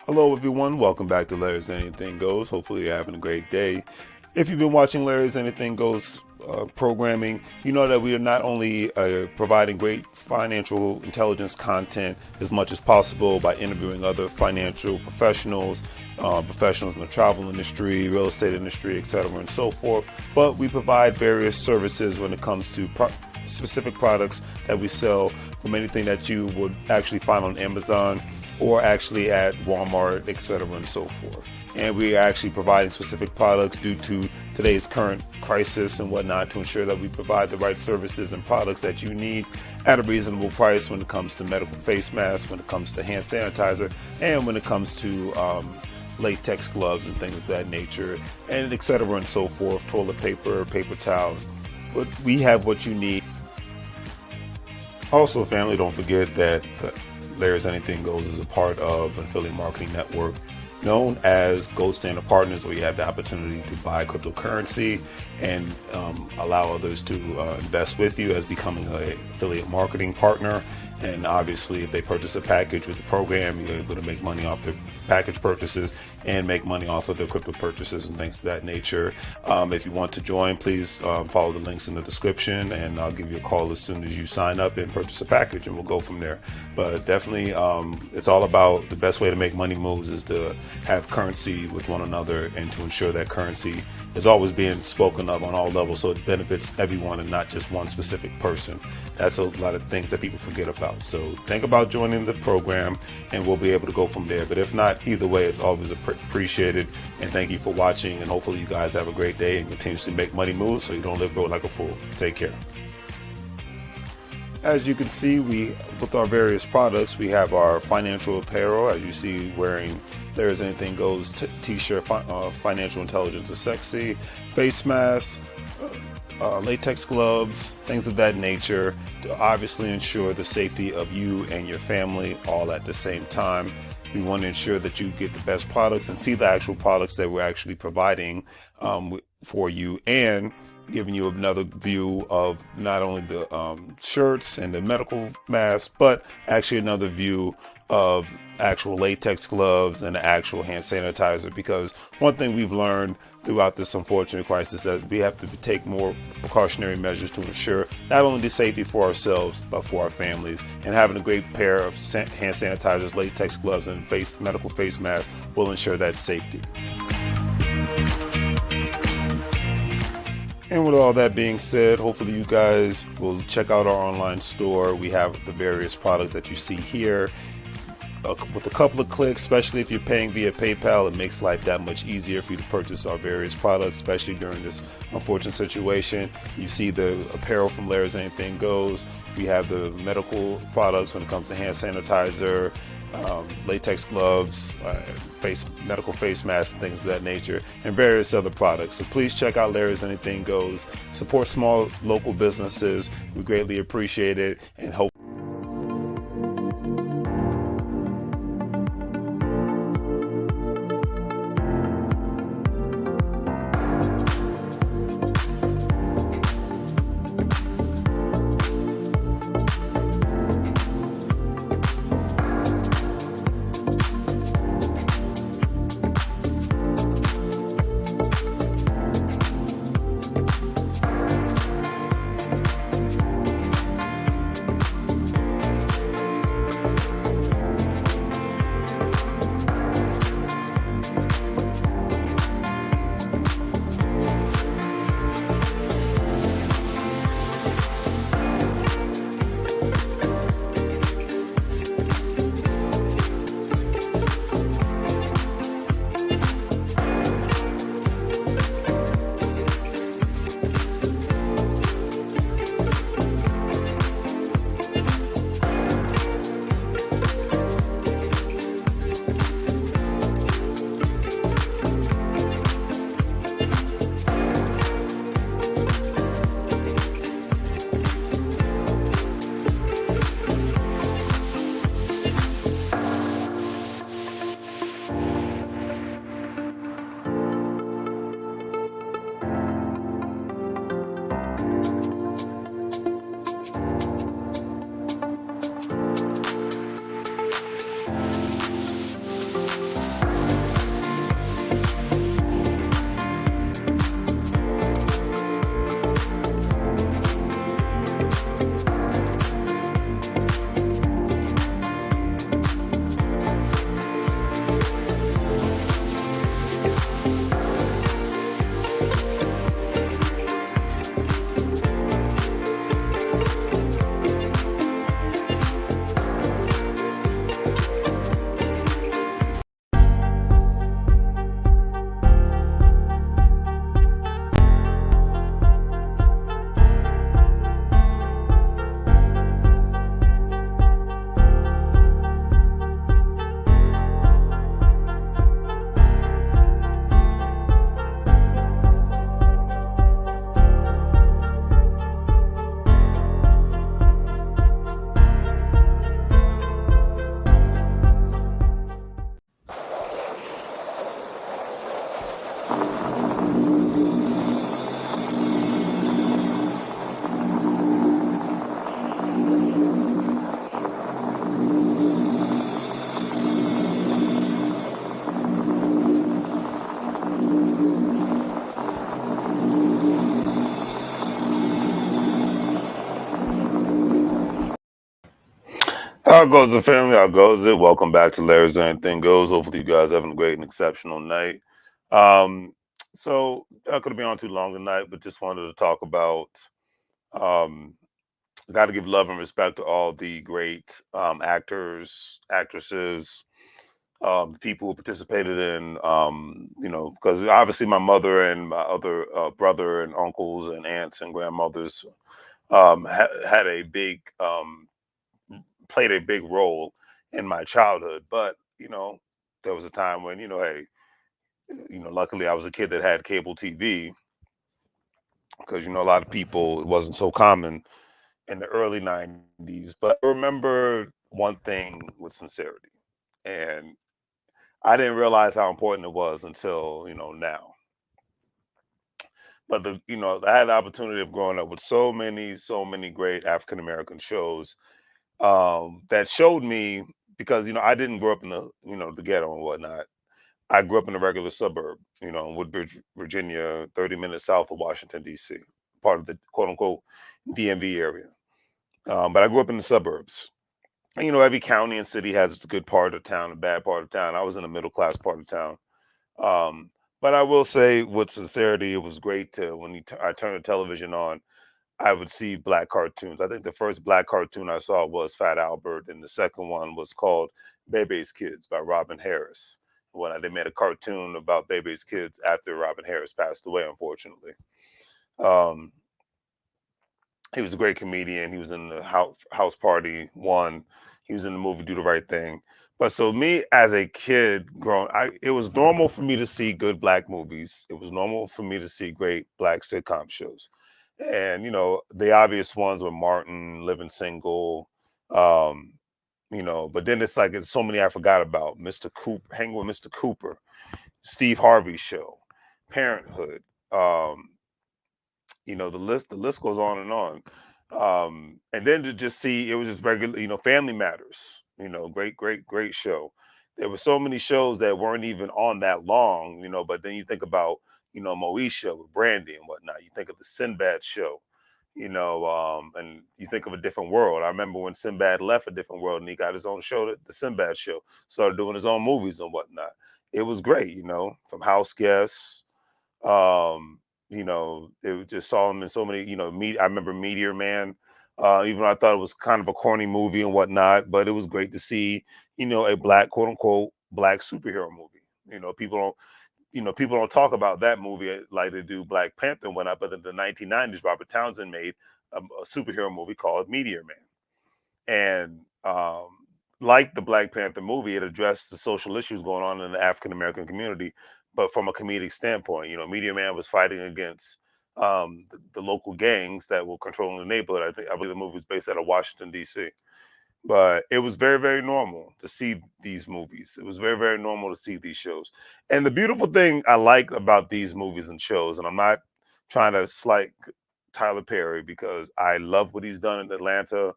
Hello everyone, welcome back to Larry's Anything Goes. Hopefully you're having a great day. If you've been watching Larry's Anything Goes programming, you know that we are not only providing great financial intelligence content as much as possible by interviewing other financial professionals, professionals in the travel industry, real estate industry, etc. and so forth, but we provide various services when it comes to specific products that we sell, from anything that you would actually find on Amazon or actually at Walmart, etc. and so forth. And we are actually providing specific products due to today's current crisis and whatnot to ensure that we provide the right services and products that you need at a reasonable price when it comes to medical face masks, when it comes to hand sanitizer, and when it comes to latex gloves and things of that nature, and etc. and so forth, toilet paper, paper towels. But we have what you need. Also, family, don't forget that Larry's Anything Goes is a part of an affiliate marketing network known as Gold Standard Partners, where you have the opportunity to buy cryptocurrency and allow others to invest with you as becoming an affiliate marketing partner. And obviously, if they purchase a package with the program, you're able to make money off their package purchases and make money off of their crypto purchases and things of that nature. If you want to join, please follow the links in the description, and I'll give you a call as soon as you sign up and purchase a package, and we'll go from there. But definitely, it's all about the best way to make money moves is to have currency with one another and to ensure that currency is always being spoken of on all levels, so it benefits everyone and not just one specific person. That's a lot of things that people forget about. So think about joining the program and we'll be able to go from there. But if not, either way, it's always appreciated. And thank you for watching. And hopefully you guys have a great day and continuously make money moves so you don't live broke like a fool. Take care. As you can see, with our various products, we have our financial apparel. As you see, wearing There's Anything Goes t-shirt, financial intelligence is sexy, face masks, latex gloves, things of that nature, to obviously ensure the safety of you and your family all at the same time. We want to ensure that you get the best products and see the actual products that we're actually providing for you, and giving you another view of not only the shirts and the medical masks, but actually another view of actual latex gloves and the actual hand sanitizer. Because one thing we've learned throughout this unfortunate crisis is that we have to take more precautionary measures to ensure not only the safety for ourselves, but for our families. And having a great pair of hand sanitizers, latex gloves, and medical face masks will ensure that safety. And with all that being said, hopefully you guys will check out our online store. We have the various products that you see here. With a couple of clicks, especially if you're paying via PayPal, it makes life that much easier for you to purchase our various products, especially during this unfortunate situation. You see the apparel from Larry's Anything Goes. We have the medical products when it comes to hand sanitizer, latex gloves, medical face masks, and things of that nature, and various other products. So please check out Larry's Anything Goes. Support small local businesses. We greatly appreciate it, and hope How goes the family? How goes it? Welcome back to Larry's Anything Goes. Hopefully, you guys having a great and exceptional night. Um, so not going to be on too long tonight, but just wanted to talk about. Um, Got to give love and respect to all the great actors, actresses, people who participated in. Because obviously my mother and my other brother and uncles and aunts and grandmothers had a big played a big role in my childhood. But there was a time when hey, luckily I was a kid that had cable TV because a lot of people it wasn't so common in the early '90s. But I remember one thing with sincerity, and I didn't realize how important it was until now. But I had the opportunity of growing up with so many great African American shows that showed me because I didn't grow up in the ghetto and whatnot. I grew up in a regular suburb, in Woodbridge, Virginia, 30 minutes south of Washington D.C., part of the quote unquote DMV area. But I grew up in the suburbs. And, every county and city has its good part of town, a bad part of town. I was in the middle class part of town. Um, but I will say, with sincerity, it was great to when I turned the television on. I would see black cartoons. I think the first black cartoon I saw was Fat Albert, and the second one was called Bebe's Kids by Robin Harris. When they made a cartoon about Bebe's Kids after Robin Harris passed away, unfortunately. Um, he was a great comedian. He was in the House Party One. He was in the movie Do the Right Thing. But so me as a kid growing, it was normal for me to see good black movies. It was normal for me to see great black sitcom shows. And the obvious ones were Martin, Living Single, um, but then it's like it's so many I forgot about. Mr. Cooper, Hang with Mr. Cooper, Steve Harvey Show, Parenthood. Um, the list goes on and on. And then to just see it was just regular, Family Matters, great show. There were so many shows that weren't even on that long, but then you think about, Moesha with Brandy and whatnot. You think of the Sinbad show, and you think of a different world. I remember when Sinbad left a different world and he got his own show, the Sinbad show, started doing his own movies and whatnot. It was great, from House Guests. It just saw him in so many, I remember Meteor Man, even though I thought it was kind of a corny movie and whatnot, but it was great to see, a black, quote unquote, black superhero movie. People don't talk about that movie like they do Black Panther and whatnot, but in the 1990s, Robert Townsend made a superhero movie called Meteor Man. And like the Black Panther movie, it addressed the social issues going on in the African American community, but from a comedic standpoint. Media Man was fighting against the local gangs that were controlling the neighborhood. I believe the movie was based out of Washington D.C. But it was very, very normal to see these movies. It was very, very normal to see these shows. And the beautiful thing I like about these movies and shows, and I'm not trying to slight Tyler Perry because I love what he's done in Atlanta.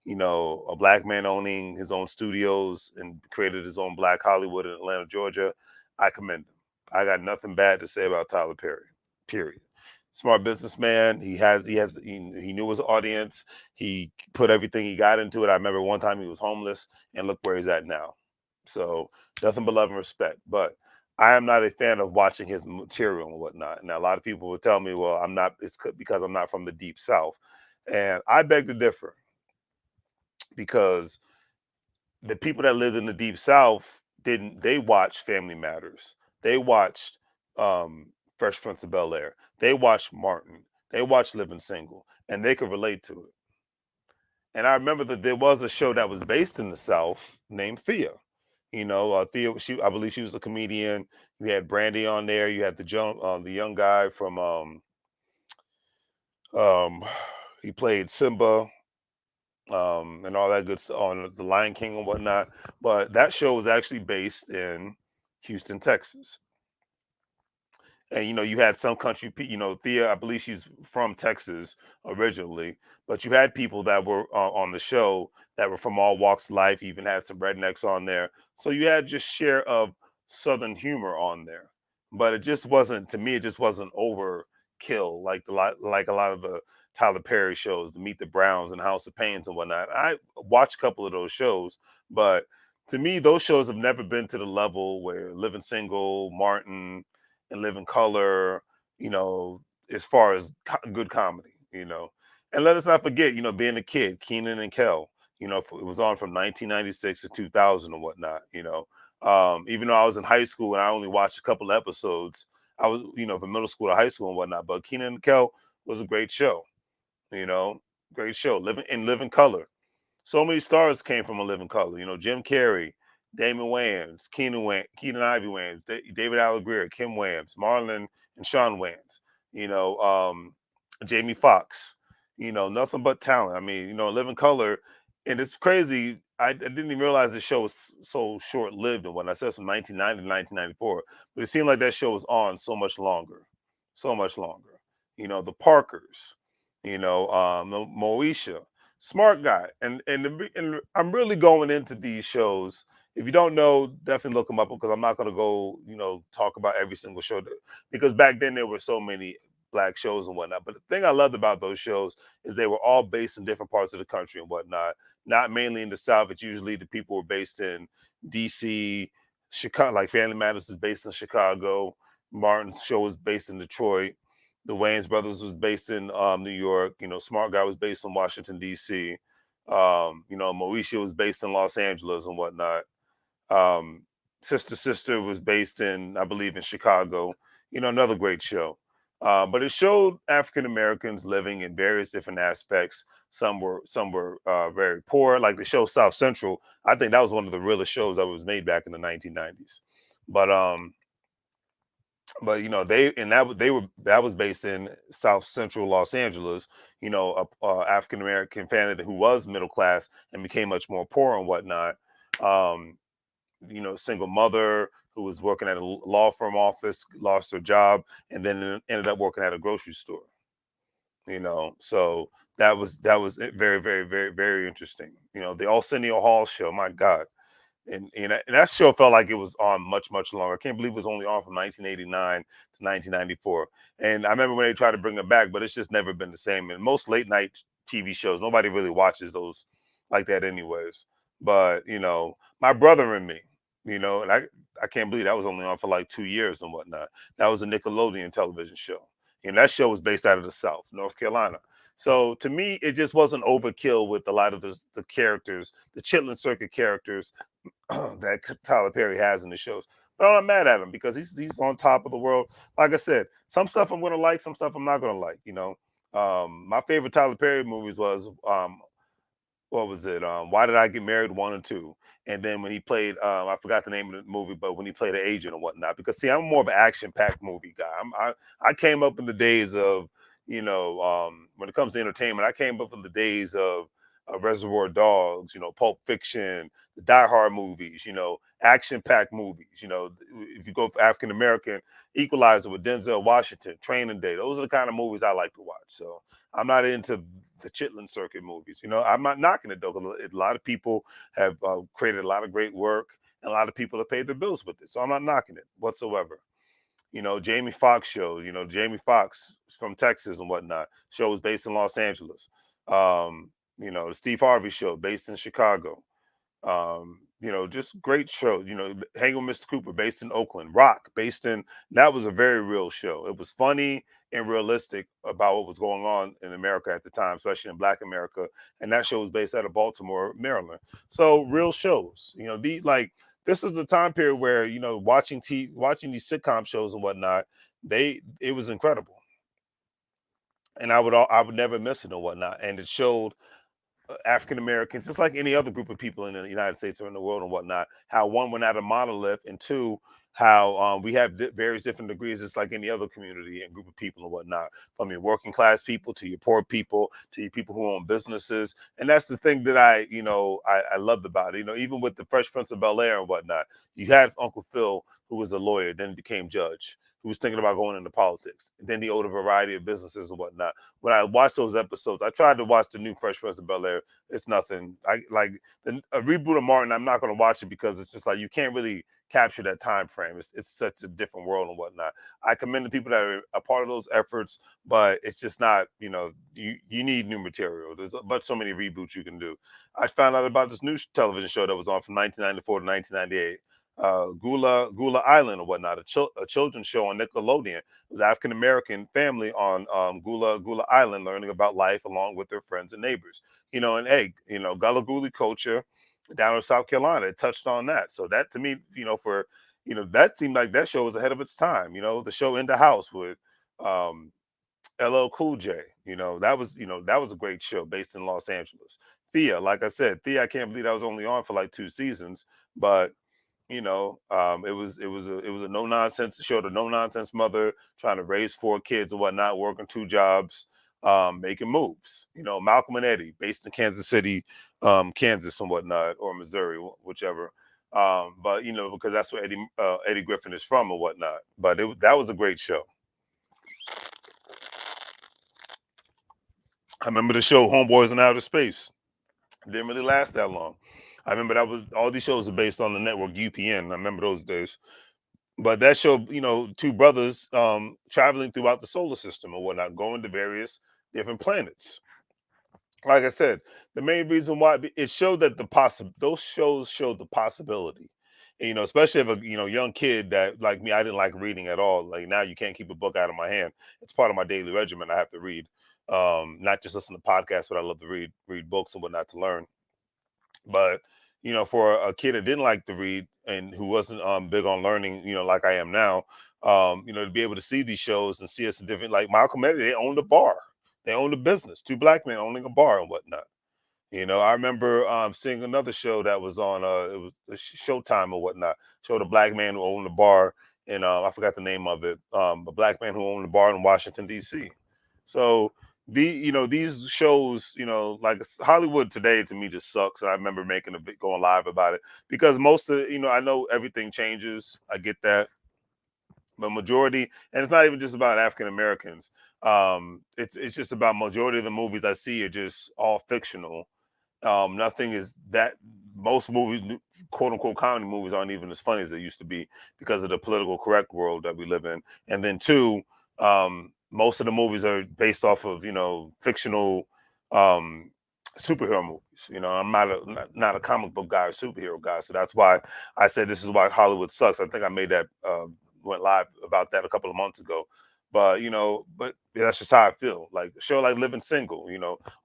A black man owning his own studios and created his own Black Hollywood in Atlanta, Georgia. I commend him. I got nothing bad to say about Tyler Perry. Period. Smart businessman. He knew his audience. He put everything he got into it. I remember one time he was homeless, and look where he's at now. So nothing but love and respect. But I am not a fan of watching his material and whatnot. Now a lot of people will tell me, "Well, I'm not." It's because I'm not from the deep South, and I beg to differ because the people that lived in the deep South didn't. They watched Family Matters. They watched Fresh Prince of Bel Air. They watched Martin. They watched Living Single, and they could relate to it. And I remember that there was a show that was based in the South named Thea. Thea. I believe she was a comedian. You had Brandy on there. You had the young guy from um, he played Simba, and all that good stuff on the Lion King and whatnot. But that show was actually based in Houston, Texas. And you had some country, Thea. I believe she's from Texas originally, but you had people that were on the show that were from all walks of life. You even had some rednecks on there, so you had just share of Southern humor on there. But it just wasn't to me. It just wasn't over. kill, like a lot of the Tyler Perry shows, the Meet the Browns and House of Pains and whatnot. I watched a couple of those shows, but to me, those shows have never been to the level where Living Single, Martin, and Living Color, you know, as far as good comedy, you know. And let us not forget, you know, being a kid, Keenan and Kel, you know, it was on from 1996 to 2000 and whatnot, you know. Even though I was in high school and I only watched a couple episodes, I was, you know, from middle school to high school and whatnot. But Keenan and Kel was a great show, you know, great show. Living Color. So many stars came from A Living Color. You know, Jim Carrey, Damon Wayans, Keenan Ivy Wayans, David Allegreer, Kim Wayans, Marlon and Sean Wayans. You know, Jamie Foxx. You know, nothing but talent. I mean, you know, Living Color, and it's crazy. I didn't even realize the show was so short lived. And when I said from 1990 to 1994, but it seemed like that show was on so much longer. You know, the Parkers. You know, Moesha, smart guy, and I'm really going into these shows. If you don't know, definitely look them up because I'm not going to go, you know, talk about every single show because back then there were so many black shows and whatnot. But the thing I loved about those shows is they were all based in different parts of the country and whatnot. Not mainly in the South. It's usually the people were based in D.C., Chicago. Like Family Matters is based in Chicago. Martin's show was based in Detroit. The Wayans brothers was based in New York. You know, Smart Guy was based in Washington D.C. You know, Moesha was based in Los Angeles and whatnot. Um, Sister was based in, I believe, in Chicago. You know, another great show. But it showed African Americans living in various different aspects. Some were very poor, like the show South Central. I think that was one of the realest shows that was made back in the 1990s. But but you know they were that was based in South Central Los Angeles. You know, a African American family who was middle class and became much more poor and whatnot. Um, you know, single mother who was working at a law firm office, lost her job, and then ended up working at a grocery store. You know, so that was very, very, very, very interesting. You know, the Arsenio Hall show. My God, and that show felt like it was on much much longer. I can't believe it was only on from 1989 to 1994. And I remember when they tried to bring it back, but it's just never been the same. And most late night TV shows, nobody really watches those like that, anyways. But you know, my brother and me, you know, and I can't believe that was only on for like 2 years and whatnot. That was a Nickelodeon television show, and that show was based out of the South, North Carolina. So to me, it just wasn't overkill with a lot of the characters, the Chitlin Circuit characters that Tyler Perry has in the shows. But I'm not mad at him because he's on top of the world. Like I said, some stuff I'm gonna like, some stuff I'm not gonna like. You know, my favorite Tyler Perry movies was what was it? Why Did I Get Married? One and two. And then when he played, I forgot the name of the movie, but when he played an agent and whatnot. Because see, I'm more of an action-packed movie guy. I came up in the days of, you know, when it comes to entertainment, I came up in the days of Reservoir Dogs, you know, Pulp Fiction, the Die Hard movies, you know, action-packed movies. You know, if you go for African American, Equalizer with Denzel Washington, Training Day. Those are the kind of movies I like to watch. So I'm not into the Chitlin Circuit movies. You know, I'm not knocking it though. 'Cause a lot of people have created a lot of great work, and a lot of people have paid their bills with it. So I'm not knocking it whatsoever. You know, Jamie Foxx show. You know, Jamie Foxx from Texas and whatnot. Show was based in Los Angeles. You know, the Steve Harvey show based in Chicago. You know, just great show. You know, Hanging with Mr. Cooper, based in Oakland. Rock, based in that was a very real show. It was funny and realistic about what was going on in America at the time, especially in Black America. And that show was based out of Baltimore, Maryland. So real shows. You know, the like this was the time period where you know watching these sitcom shows and whatnot. It was incredible, and I would never miss it and whatnot. And it showed African Americans, just like any other group of people in the United States or in the world and whatnot, how one, we're not a monolith, and two, how we have various different degrees, just like any other community and group of people and whatnot, from your working class people to your poor people to your people who own businesses. And that's the thing that I loved about it. You know, even with the Fresh Prince of Bel Air and whatnot, you had Uncle Phil, who was a lawyer, then became judge, who was thinking about going into politics. And then he owned a variety of businesses and whatnot. When I watched those episodes, I tried to watch the new Fresh Prince of Bel Air. It's nothing. I like a reboot of Martin. I'm not going to watch it because it's just like you can't really capture that time frame. It's such a different world and whatnot. I commend the people that are a part of those efforts, but it's just not, you need new material. There's but so many reboots you can do. I found out about this new television show that was on from 1994 to 1998. Gula Island or whatnot, a children's show on Nickelodeon. It was African American family on Gula Island learning about life along with their friends and neighbors. And hey, Gullah Gully culture down in South Carolina. It touched on that. So that to me, that seemed like that show was ahead of its time. The show In the House with um LL Cool J. That was a great show based in Los Angeles. Thea, like I said, Thea, I can't believe I was only on for like 2 seasons, but it was a no nonsense show. The no nonsense mother trying to raise 4 kids and whatnot, working 2 jobs, making moves. Malcolm and Eddie, based in Kansas City, Kansas and whatnot, or Missouri, whichever. But because that's where Eddie Griffin is from and whatnot. But that was a great show. I remember the show Homeboys in Outer Space. Didn't really last that long. I remember that was all these shows are based on the network UPN. I remember those days. But that show, two brothers traveling throughout the solar system or whatnot, going to various different planets. Like I said, the main reason why it showed that those shows showed the possibility. And, especially if a young kid that like me, I didn't like reading at all. Like now you can't keep a book out of my hand. It's part of my daily regimen. I have to read. Not just listen to podcasts, but I love to read books and whatnot to learn. But for a kid that didn't like to read and who wasn't big on learning, like I am now, to be able to see these shows and see us in different, like Malcolm X, they owned a bar, they owned a business, two black men owning a bar and whatnot. I remember seeing another show that was on it was Showtime or whatnot. Showed a black man who owned a bar, and I forgot the name of it. A black man who owned a bar in Washington D.C. So these shows, like Hollywood today to me just sucks. And I remember making a bit going live about it because most of I know everything changes. I get that, but majority, and it's not even just about African Americans. It's just about majority of the movies I see are just all fictional. Nothing is that most movies, quote unquote, comedy movies aren't even as funny as they used to be because of the political correct world that we live in. And then two, most of the movies are based off of fictional um, superhero movies. I'm not a comic book guy or superhero guy, so that's why I said this is why Hollywood sucks. I think I made that went live about that a couple of months ago. But that's just how I feel. Like a show like Living Single,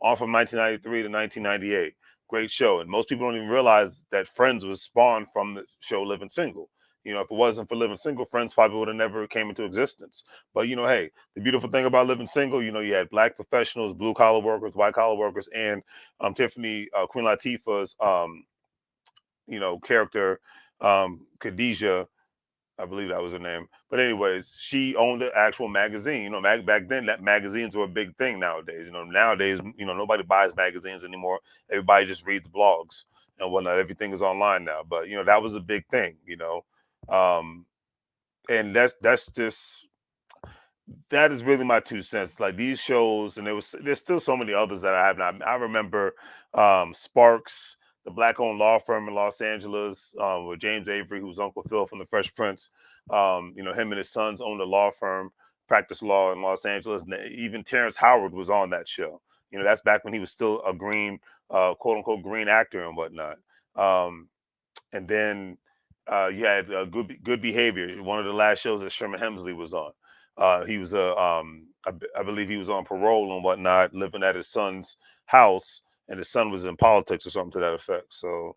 on from 1993 to 1998. Great show. And most people don't even realize that Friends was spawned from the show Living Single. If it wasn't for Living Single, Friends probably would have never came into existence. But hey, the beautiful thing about Living Single, you had black professionals, blue collar workers, white collar workers, and Tiffany Queen Latifah's character, Khadijah, I believe that was her name. But anyways, she owned the actual magazine. Back then that magazines were a big thing nowadays. Nowadays, nobody buys magazines anymore. Everybody just reads blogs and whatnot. Everything is online now. But that was a big thing. Um, and that's just that is really my 2 cents. Like these shows, and there's still so many others that I have not. I remember Sparks, the black-owned law firm in Los Angeles, with James Avery, who's Uncle Phil from The Fresh Prince. Him and his sons owned a law firm, practice law in Los Angeles. And even Terrence Howard was on that show. That's back when he was still a green, quote unquote, green actor and whatnot. And then you had Good Behavior, one of the last shows that Sherman Hemsley was on. He was I believe he was on parole and whatnot, living at his son's house, and his son was in politics or something to that effect. So,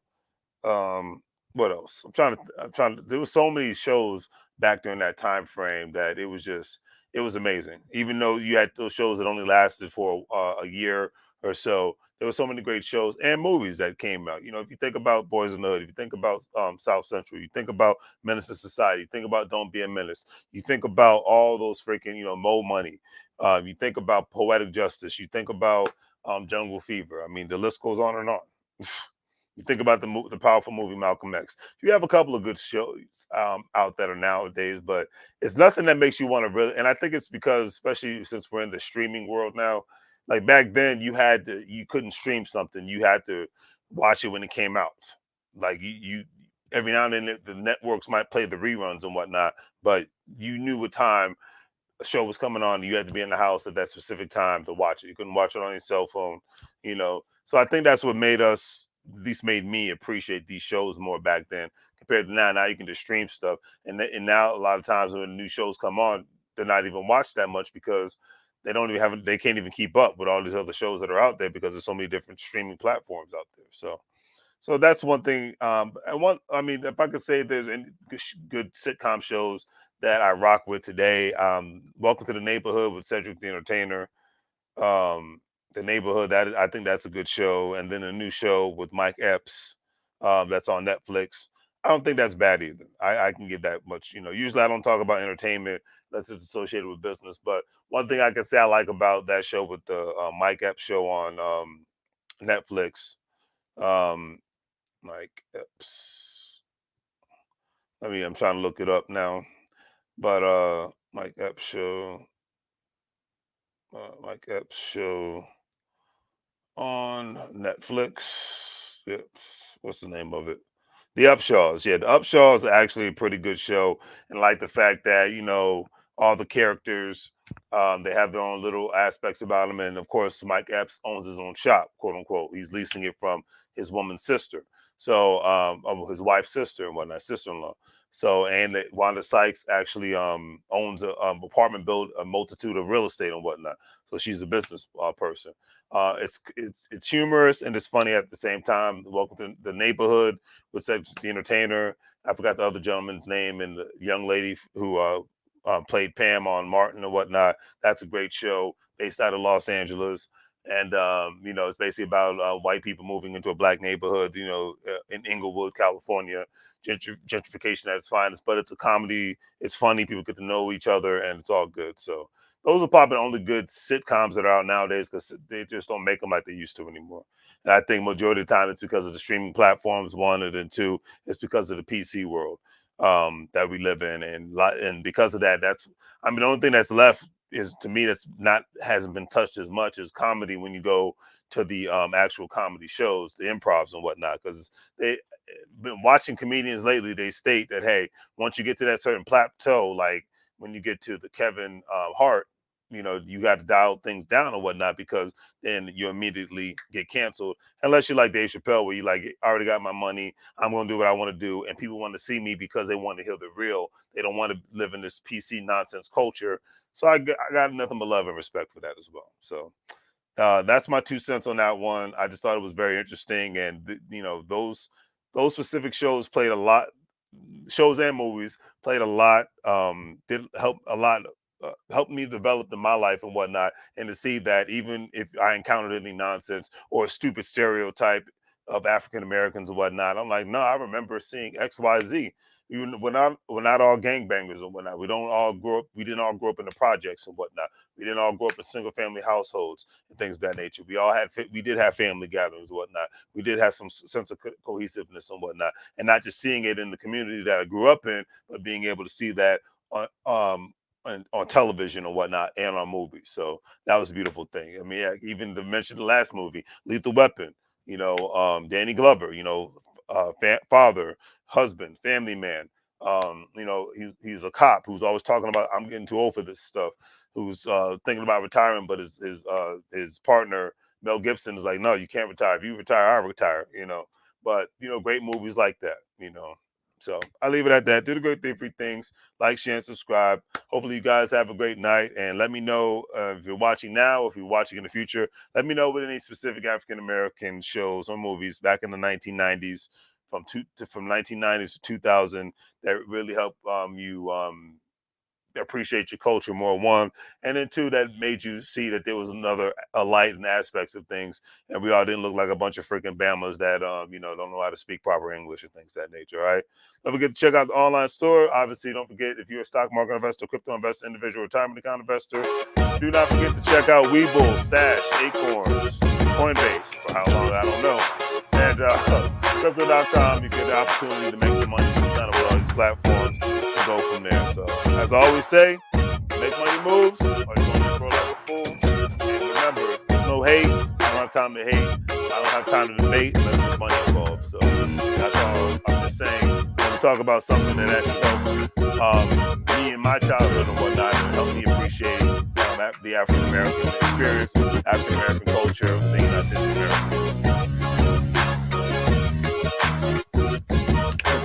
what else? I'm trying to. There was so many shows back during that time frame that it was amazing. Even though you had those shows that only lasted for a year or so, there were so many great shows and movies that came out. If you think about Boys in the Hood, if you think about South Central, you think about Menace to Society, you think about Don't Be a Menace, you think about all those freaking, Mo Money, you think about Poetic Justice, you think about Jungle Fever. I mean, the list goes on and on. You think about the powerful movie Malcolm X. You have a couple of good shows out that are nowadays, but it's nothing that makes you want to really. And I think it's because, especially since we're in the streaming world now, like back then, you couldn't stream something. You had to watch it when it came out. Like every now and then the networks might play the reruns and whatnot, but you knew what time a show was coming on. You had to be in the house at that specific time to watch it. You couldn't watch it on your cell phone, you know. So I think that's what made us, at least made me appreciate these shows more back then compared to now. Now you can just stream stuff, and now a lot of times when new shows come on, they're not even watched that much because they don't even have, they can't even keep up with all these other shows that are out there because there's so many different streaming platforms out there. So that's one thing. And one, I mean, if I could say there's any good sitcom shows that I rock with today, Welcome to the Neighborhood with Cedric the Entertainer. Um, the Neighborhood, that I think that's a good show. And then a new show with Mike Epps, that's on Netflix. I don't think that's bad either. I can give that much. You know, usually I don't talk about entertainment unless it's associated with business. But one thing I can say I like about that show with the Mike Epps show on Netflix. Um, Mike Epps. I'm trying to look it up now. But Mike Epps show, Mike Epps show on Netflix. Yep. What's the name of it? The Upshaws. Yeah, the Upshaws are actually a pretty good show, and I like the fact that all the characters, they have their own little aspects about them, and of course, Mike Epps owns his own shop, quote unquote. He's leasing it from his woman's sister, so his wife's sister and whatnot, sister-in-law. So, and Wanda Sykes actually owns a apartment build, a multitude of real estate and whatnot. So she's a business person. It's humorous and it's funny at the same time. Welcome to the Neighborhood with Cedric the Entertainer. I forgot the other gentleman's name, and the young lady who played Pam on Martin and whatnot. That's a great show based out of Los Angeles. And it's basically about white people moving into a black neighborhood, in Inglewood, California. Gentrification at its finest, but it's a comedy. It's funny. People get to know each other, and it's all good. So those are probably the only good sitcoms that are out nowadays because they just don't make them like they used to anymore. And I think majority of the time it's because of the streaming platforms, one, and then two, it's because of the PC world that we live in, and because of that, the only thing that's left is, to me, that's not hasn't been touched as much as comedy when you go to the actual comedy shows, the improvs and whatnot, because they been watching comedians lately. They state that, hey, once you get to that certain plateau, like when you get to the Kevin Hart, you got to dial things down or whatnot, because then you immediately get canceled. Unless you're like Dave Chappelle, where you like, I already got my money, I'm going to do what I want to do, and people want to see me because they want to hear the real. They don't want to live in this PC nonsense culture. So I got nothing but love and respect for that as well. So that's my 2 cents on that one. I just thought it was very interesting, and those specific shows played a lot. Shows and movies played a lot. Did help a lot. Helped me develop in my life and whatnot, and to see that even if I encountered any nonsense or a stupid stereotype of African Americans and whatnot, I'm like, no, I remember seeing XYZ. We're not all gangbangers and whatnot. We didn't all grow up in the projects and whatnot. We didn't all grow up in single family households and things of that nature. We did have family gatherings and whatnot. We did have some sense of cohesiveness and whatnot, and not just seeing it in the community that I grew up in, but being able to see that on television or whatnot, and on movies. So that was a beautiful thing. I mean, yeah, even to mention the last movie, Lethal Weapon, Danny Glover, father, husband, family man. He's a cop who's always talking about, I'm getting too old for this stuff, who's thinking about retiring, but his partner, Mel Gibson, is like, no, you can't retire. If you retire, I'll retire. But great movies like that. So I leave it at that. Do the great thing, free things. Like, share, and subscribe. Hopefully you guys have a great night. And let me know if you're watching now, or if you're watching in the future. Let me know with any specific African-American shows or movies back in the 1990s, from 1990s to 2000, that really helped you appreciate your culture more, one, and then two, that made you see that there was a light and aspects of things, and we all didn't look like a bunch of freaking Bamas that don't know how to speak proper English and things of that nature. All right, don't forget to check out the online store. Obviously, don't forget, if you're a stock market investor, crypto investor, individual retirement account investor, do not forget to check out WEBULL, Stash, Acorns, Coinbase, for how long I don't know, and crypto.com. You get the opportunity to make some money from all these platforms and go from there. So, as I always say, make money moves, or you're going to grow like a fool. And remember, there's no hate. I don't have time to hate. I don't have time to debate unless there's money involved. So that's all I'm just saying. talk about something that actually helped me in my childhood and whatnot, and helped me appreciate the African American experience, African American culture, the United States of America.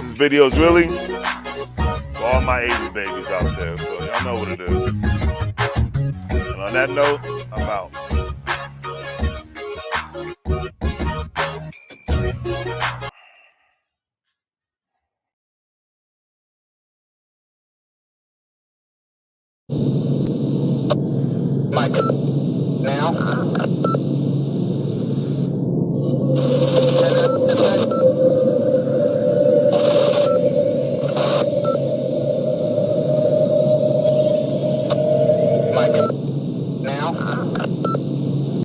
This video is really for all my 80s babies out there, so y'all know what it is. And on that note, I'm out. Michael.